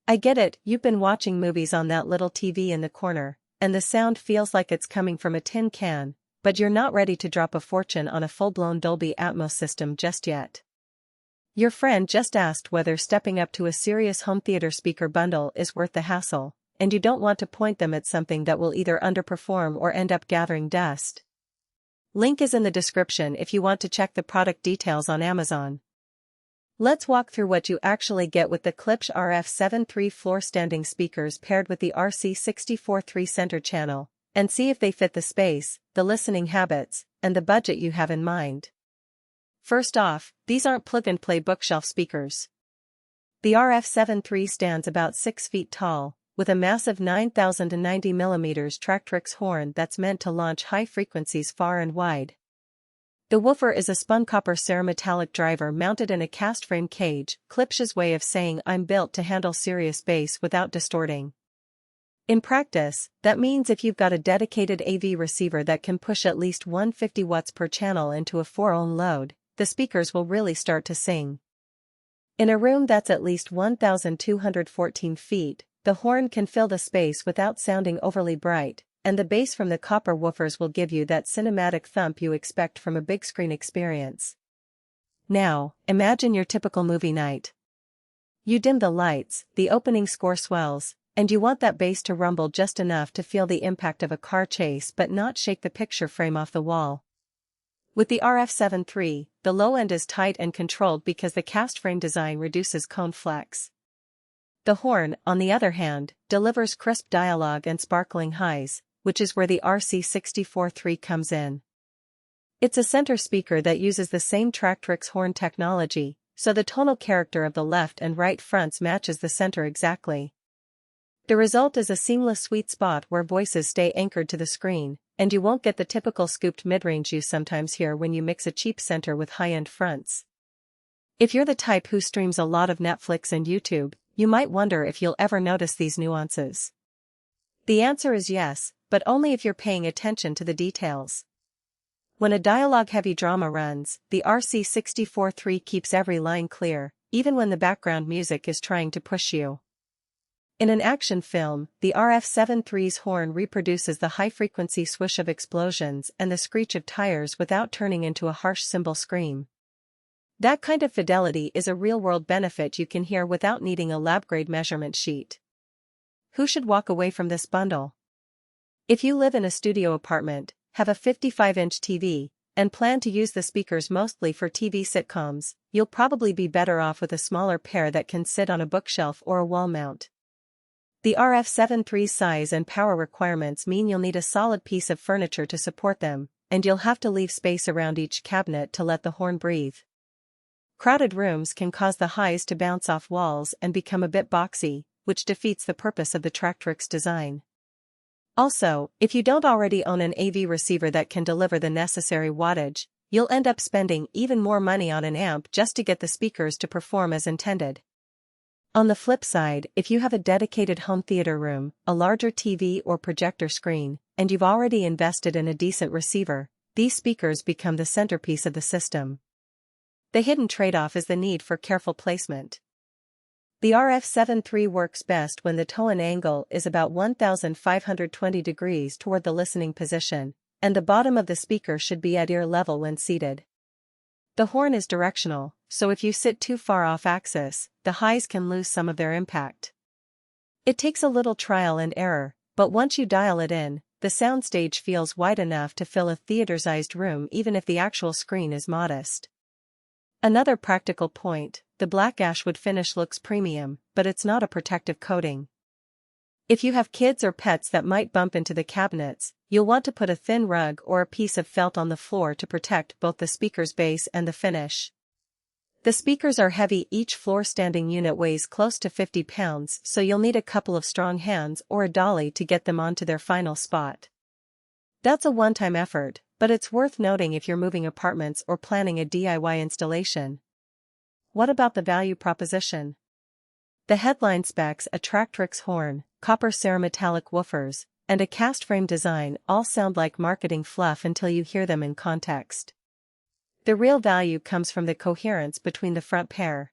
I get it, you've been watching movies on that little TV in the corner, and the sound feels like it's coming from a tin can, but you're not ready to drop a fortune on a full-blown Dolby Atmos system just yet. Your friend just asked whether stepping up to a serious home theater speaker bundle is worth the hassle, and you don't want to point them at something that will either underperform or end up gathering dust. Link is in the description if you want to check the product details on Amazon. Let's walk through what you actually get with the Klipsch RF73 floor-standing speakers paired with the RC64 center channel, and see if they fit the space, the listening habits, and the budget you have in mind. First off, these aren't plug-and-play bookshelf speakers. The RF73 stands about 6 feet tall, with a massive 9,090mm Tractrix horn that's meant to launch high frequencies far and wide. The woofer is a spun copper cerametallic driver mounted in a cast frame cage, Klipsch's way of saying I'm built to handle serious bass without distorting. In practice, that means if you've got a dedicated AV receiver that can push at least 150 watts per channel into a 4-ohm load, the speakers will really start to sing. In a room that's at least 1,214 feet, the horn can fill the space without sounding overly bright, and the bass from the copper woofers will give you that cinematic thump you expect from a big screen experience. Now, imagine your typical movie night. You dim the lights, the opening score swells, and you want that bass to rumble just enough to feel the impact of a car chase but not shake the picture frame off the wall. With the RF73, the low end is tight and controlled because the cast frame design reduces cone flex. The horn, on the other hand, delivers crisp dialogue and sparkling highs, which is where the RC64 comes in. It's a center speaker that uses the same Tractrix horn technology, so the tonal character of the left and right fronts matches the center exactly. The result is a seamless sweet spot where voices stay anchored to the screen, and you won't get the typical scooped midrange you sometimes hear when you mix a cheap center with high-end fronts. If you're the type who streams a lot of Netflix and YouTube, you might wonder if you'll ever notice these nuances. The answer is yes, but only if you're paying attention to the details. When a dialogue-heavy drama runs, the RC64 keeps every line clear, even when the background music is trying to push you. In an action film, the RF73's horn reproduces the high-frequency swish of explosions and the screech of tires without turning into a harsh cymbal scream. That kind of fidelity is a real-world benefit you can hear without needing a lab-grade measurement sheet. Who should walk away from this bundle? If you live in a studio apartment, have a 55-inch TV, and plan to use the speakers mostly for TV sitcoms, you'll probably be better off with a smaller pair that can sit on a bookshelf or a wall mount. The RF73's size and power requirements mean you'll need a solid piece of furniture to support them, and you'll have to leave space around each cabinet to let the horn breathe. Crowded rooms can cause the highs to bounce off walls and become a bit boxy, which defeats the purpose of the Tractrix design. Also, if you don't already own an AV receiver that can deliver the necessary wattage, you'll end up spending even more money on an amp just to get the speakers to perform as intended. On the flip side, if you have a dedicated home theater room, a larger TV or projector screen, and you've already invested in a decent receiver, these speakers become the centerpiece of the system. The hidden trade-off is the need for careful placement. The RF73 works best when the tone angle is about 1,520 degrees toward the listening position, and the bottom of the speaker should be at ear level when seated. The horn is directional, so if you sit too far off axis, the highs can lose some of their impact. It takes a little trial and error, but once you dial it in, the soundstage feels wide enough to fill a theater-sized room even if the actual screen is modest. Another practical point, the black ashwood finish looks premium, but it's not a protective coating. If you have kids or pets that might bump into the cabinets, you'll want to put a thin rug or a piece of felt on the floor to protect both the speaker's base and the finish. The speakers are heavy, each floor-standing unit weighs close to 50 pounds, so you'll need a couple of strong hands or a dolly to get them onto their final spot. That's a one-time effort, but it's worth noting if you're moving apartments or planning a DIY installation. What about the value proposition? The headline specs, a Tractrix horn, copper cerametallic woofers, and a cast frame design all sound like marketing fluff until you hear them in context. The real value comes from the coherence between the front pair.